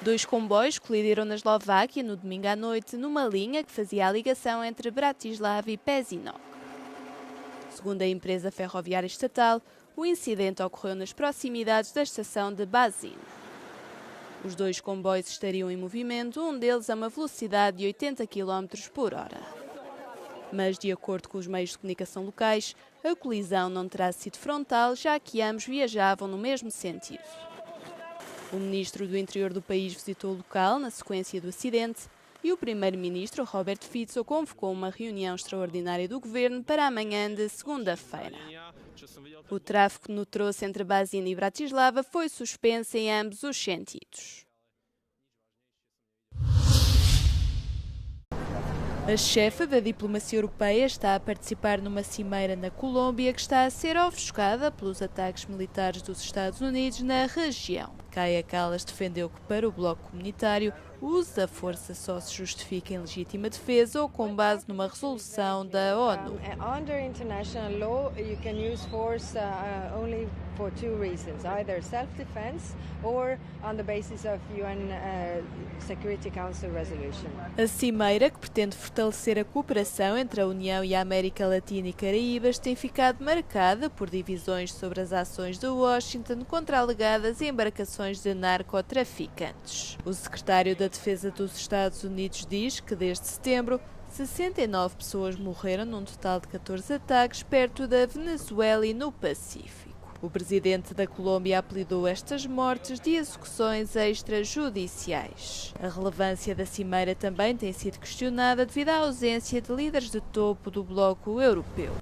Dois comboios colidiram na Eslováquia no domingo à noite, numa linha que fazia a ligação entre Bratislava e Pezinok. Segundo a empresa ferroviária estatal, o incidente ocorreu nas proximidades da estação de Bazin. Os dois comboios estariam em movimento, um deles a uma velocidade de 80 km por hora. Mas, de acordo com os meios de comunicação locais, a colisão não terá sido frontal, já que ambos viajavam no mesmo sentido. O ministro do Interior do país visitou o local na sequência do acidente e o primeiro-ministro, Robert Fico, convocou uma reunião extraordinária do governo para amanhã de segunda-feira. O tráfego no troço entre Bazin e Bratislava foi suspenso em ambos os sentidos. A chefe da diplomacia europeia está a participar numa cimeira na Colômbia que está a ser ofuscada pelos ataques militares dos Estados Unidos na região. Kaja Kallas defendeu que, para o bloco comunitário, o uso da força só se justifica em legítima defesa ou com base numa resolução da ONU. Under international law, you can use force only for two reasons, either self-defense or on the basis of UN Security Council resolution. A cimeira, que pretende fortalecer a cooperação entre a União e a América Latina e Caraíbas, tem ficado marcada por divisões sobre as ações de Washington contra alegadas embarcações de narcotraficantes. O secretário da Defesa dos Estados Unidos diz que, desde setembro, 69 pessoas morreram num total de 14 ataques perto da Venezuela e no Pacífico. O presidente da Colômbia apelidou estas mortes de execuções extrajudiciais. A relevância da cimeira também tem sido questionada devido à ausência de líderes de topo do bloco europeu.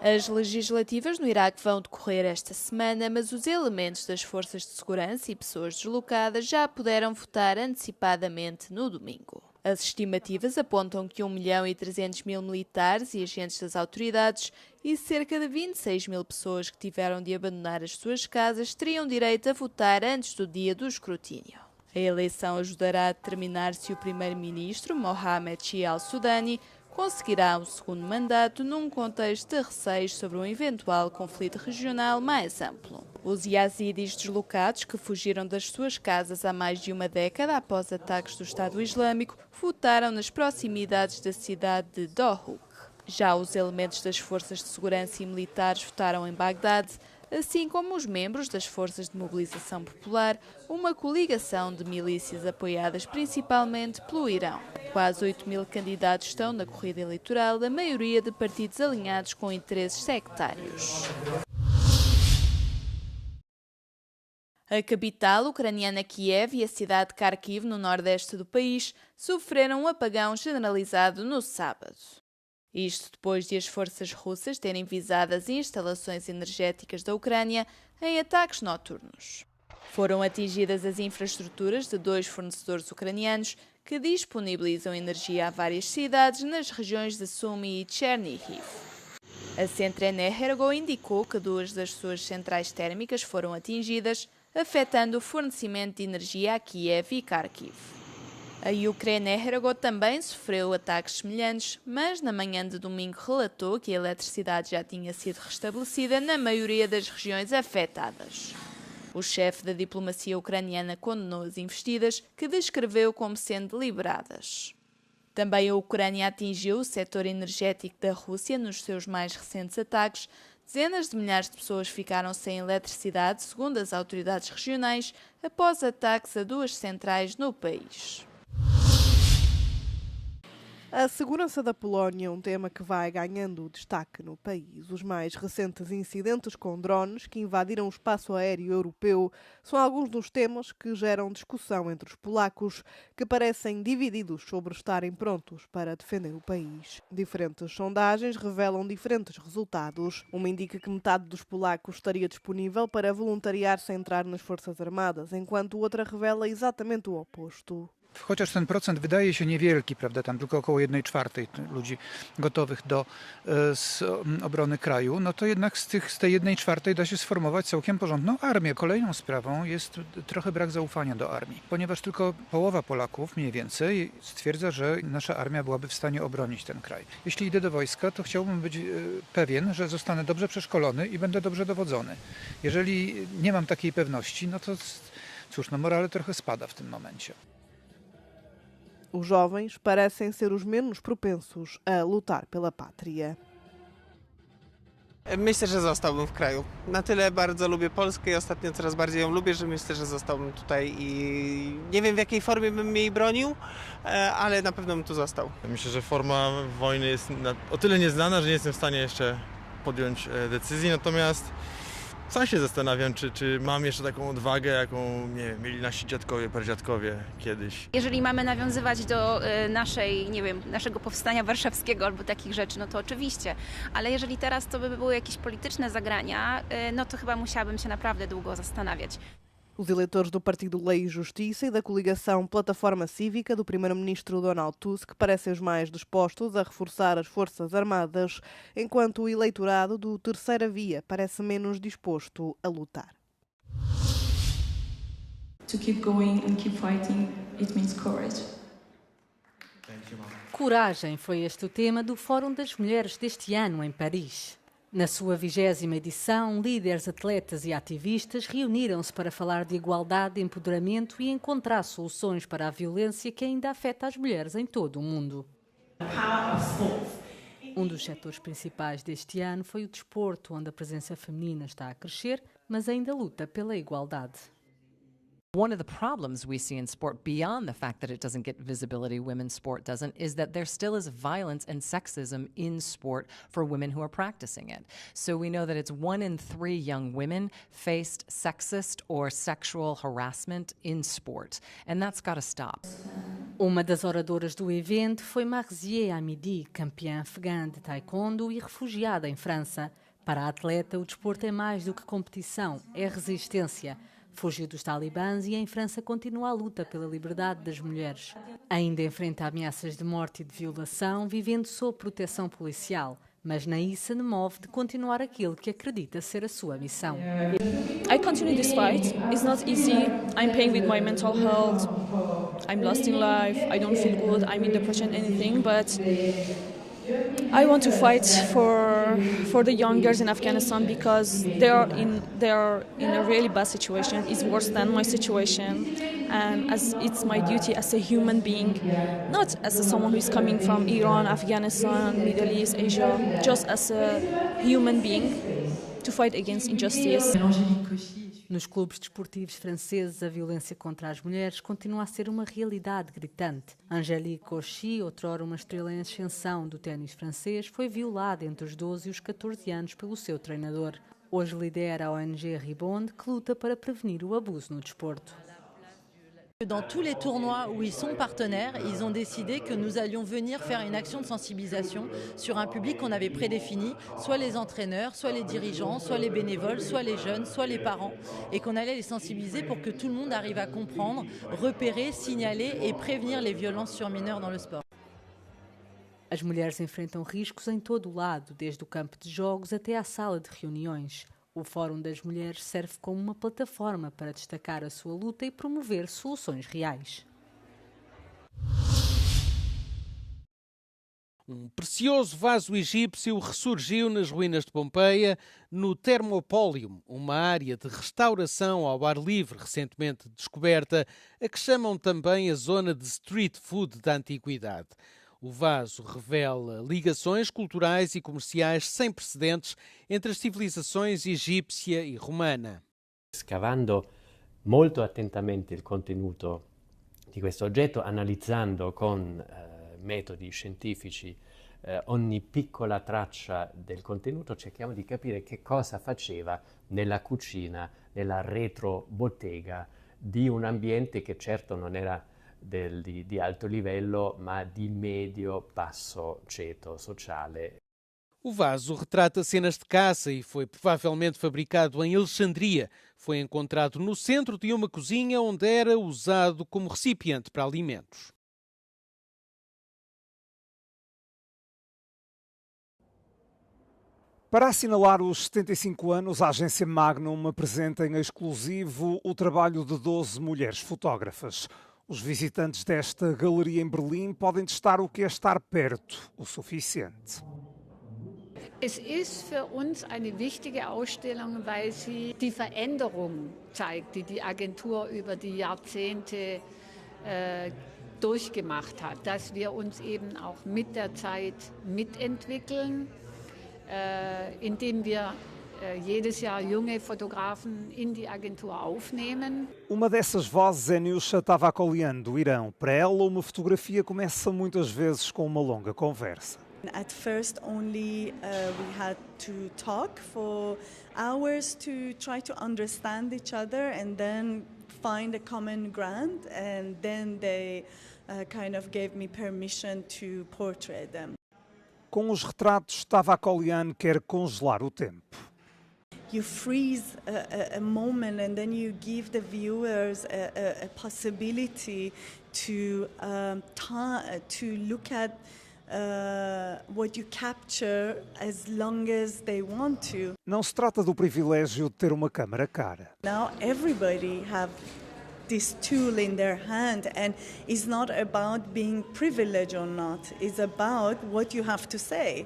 As legislativas no Iraque vão decorrer esta semana, mas os elementos das forças de segurança e pessoas deslocadas já puderam votar antecipadamente no domingo. As estimativas apontam que 1.300.000 militares e agentes das autoridades e cerca de 26 mil pessoas que tiveram de abandonar as suas casas teriam direito a votar antes do dia do escrutínio. A eleição ajudará a determinar se o primeiro-ministro, Mohamed Shia al-Sudani, conseguirá um segundo mandato num contexto de receios sobre um eventual conflito regional mais amplo. Os yazidis deslocados, que fugiram das suas casas há mais de uma década após ataques do Estado Islâmico, votaram nas proximidades da cidade de Dohuk. Já os elementos das forças de segurança e militares votaram em Bagdade, assim como os membros das Forças de Mobilização Popular, uma coligação de milícias apoiadas principalmente pelo Irão. Quase 8.000 candidatos estão na corrida eleitoral, a maioria de partidos alinhados com interesses sectários. A capital ucraniana Kiev e a cidade de Kharkiv, no nordeste do país, sofreram um apagão generalizado no sábado. Isto depois de as forças russas terem visado as instalações energéticas da Ucrânia em ataques noturnos. Foram atingidas as infraestruturas de dois fornecedores ucranianos que disponibilizam energia a várias cidades nas regiões de Sumy e Chernihiv. A Centrenergo indicou que duas das suas centrais térmicas foram atingidas, afetando o fornecimento de energia a Kiev e Kharkiv. A Ukrenergo também sofreu ataques semelhantes, mas na manhã de domingo relatou que a eletricidade já tinha sido restabelecida na maioria das regiões afetadas. O chefe da diplomacia ucraniana condenou as investidas, que descreveu como sendo deliberadas. Também a Ucrânia atingiu o setor energético da Rússia nos seus mais recentes ataques. Dezenas de milhares de pessoas ficaram sem eletricidade, segundo as autoridades regionais, após ataques a duas centrais no país. A segurança da Polónia é um tema que vai ganhando destaque no país. Os mais recentes incidentes com drones que invadiram o espaço aéreo europeu são alguns dos temas que geram discussão entre os polacos, que parecem divididos sobre estarem prontos para defender o país. Diferentes sondagens revelam diferentes resultados. Uma indica que metade dos polacos estaria disponível para voluntariar-se a entrar nas Forças Armadas, enquanto outra revela exatamente o oposto. Chociaż ten procent wydaje się niewielki, prawda, tam tylko około 1/4 ludzi gotowych do obrony kraju, no to jednak z tej 1/4 da się sformować całkiem porządną armię. Kolejną sprawą jest trochę brak zaufania do armii, ponieważ tylko połowa Polaków mniej więcej stwierdza, że nasza armia byłaby w stanie obronić ten kraj. Jeśli idę do wojska, to chciałbym być pewien, że zostanę dobrze przeszkolony i będę dobrze dowodzony. Jeżeli nie mam takiej pewności, no to cóż, no morale trochę spada w tym momencie. Os jovens parecem ser os menos propensos a lutar pela pátria. Myślę, że zostałbym w kraju. Na tyle bardzo lubię Polskę i ostatnio coraz bardziej ją lubię, że myślę, że zostałbym tutaj i nie wiem, w jakiej formie bym jej bronił, ale na pewno bym tu został. Myślę, że forma wojny jest o tyle nieznana, że nie jestem w stanie jeszcze podjąć decyzji, natomiast sam się zastanawiam, czy mam jeszcze taką odwagę, jaką nie wiem, mieli nasi dziadkowie, pradziadkowie kiedyś. Jeżeli mamy nawiązywać do naszego powstania warszawskiego albo takich rzeczy, no to oczywiście. Ale jeżeli teraz to by były jakieś polityczne zagrania, no to chyba musiałabym się naprawdę długo zastanawiać. Os eleitores do Partido Lei e Justiça e da coligação Plataforma Cívica do primeiro-ministro Donald Tusk parecem os mais dispostos a reforçar as forças armadas, enquanto o eleitorado do Terceira Via parece menos disposto a lutar. To keep going and keep fighting, it means courage. Coragem foi este o tema do Fórum das Mulheres deste ano em Paris. Na sua 20ª edição, líderes, atletas e ativistas reuniram-se para falar de igualdade, empoderamento e encontrar soluções para a violência que ainda afeta as mulheres em todo o mundo. Um dos setores principais deste ano foi o desporto, onde a presença feminina está a crescer, mas ainda luta pela igualdade. One of the problems we see in sport, beyond the fact that it doesn't get visibility, women's sport doesn't, is that there still is violence and sexism in sport for women who are practicing it. So we know that it's 1 in 3 young women faced sexist or sexual harassment in sport, and that's got to stop. Uma das oradoras do evento foi Marzieh Hamidi, campeã afegã de taekwondo e refugiada em França. Para a atleta, o desporto é mais do que competição, é resistência. Fugiu dos talibãs e em França continua a luta pela liberdade das mulheres. Ainda enfrenta ameaças de morte e de violação, vivendo sob proteção policial. Mas nem isso se move de continuar aquilo que acredita ser a sua missão. I continue this fight. It's not easy. I'm paying with my mental health. I'm lost in life. I don't feel good. I'm in depression, anything. But I want to fight for the young girls in Afghanistan because they are in a really bad situation. It's worse than my situation, and as it's my duty as a human being, not as someone who is coming from Iran, Afghanistan, Middle East, Asia, just as a human being to fight against injustice. Nos clubes desportivos franceses, a violência contra as mulheres continua a ser uma realidade gritante. Angélique Cauchy, outrora uma estrela em ascensão do ténis francês, foi violada entre os 12 e os 14 anos pelo seu treinador. Hoje lidera a ONG Ribond, que luta para prevenir o abuso no desporto. Dans tous les tournois où ils sont partenaires, ils ont décidé que nous allions venir faire une action de sensibilisation sur un public qu'on avait prédéfini, soit les entraîneurs, soit les dirigeants, soit les bénévoles, soit les jeunes, soit les parents, et qu'on allait les sensibiliser pour que tout le monde arrive à comprendre, repérer, signaler et prévenir les violences sur mineurs dans le sport. As mulheres enfrentam riscos em todo o lado, desde o campo de jogos até à sala de reuniões. O Fórum das Mulheres serve como uma plataforma para destacar a sua luta e promover soluções reais. Um precioso vaso egípcio ressurgiu nas ruínas de Pompeia, no Thermopylaeum, uma área de restauração ao ar livre recentemente descoberta, a que chamam também a zona de street food da antiguidade. O vaso revela ligações culturais e comerciais sem precedentes entre as civilizações egípcia e romana. Scavando molto attentamente il contenuto di questo oggetto, analizzando con metodi scientifici ogni piccola traccia del contenuto, cerchiamo di capire che cosa faceva nella cucina, nella retrobottega di un ambiente che certo non era di alto livello, ma di medio-basso ceto sociale. O vaso retrata cenas de caça e foi provavelmente fabricado em Alexandria. Foi encontrado no centro de uma cozinha onde era usado como recipiente para alimentos. Para assinalar os 75 anos, a agência Magnum apresenta em exclusivo o trabalho de 12 mulheres fotógrafas. Os visitantes desta galeria em Berlim podem testar o que é estar perto o suficiente. Es ist für uns eine wichtige Ausstellung, weil sie die Veränderung zeigt, die die Agentur über die Jahrzehnte durchgemacht hat. Dass wir uns eben auch mit der Zeit mitentwickeln, indem wir jedes Jahr junge Fotografen in die Agentur aufnehmen. Uma dessas vozes é Newsha Tavakolian, do Irão. Para ela, uma fotografia começa muitas vezes com uma longa conversa. At first only we had to talk for hours to try to understand each other and then find a common ground, and then they kind of gave me permission to portray them. Com os retratos, Tavakolian quer congelar o tempo. You freeze a moment and then you give the viewers a possibility to look at what you capture as long as they want to. Não se trata do privilégio de ter uma câmara cara. Now everybody have this tool in their hand, and it's not about being privileged or not. It's about what you have to say.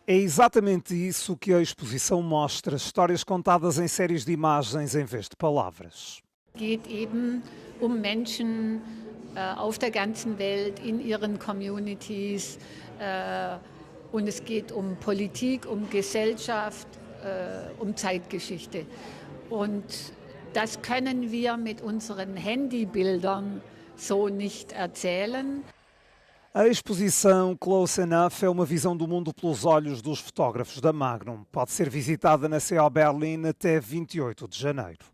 É exatamente isso que a exposição mostra, histórias contadas em séries de imagens em vez de palavras. Geht eben Menschen auf der ganzen Welt, in ihren Communities, und es geht Politik, Gesellschaft, Zeitgeschichte. Und das können wir mit unseren Handybildern so nicht erzählen. A exposição Close Enough é uma visão do mundo pelos olhos dos fotógrafos da Magnum. Pode ser visitada na CO Berlin até 28 de janeiro.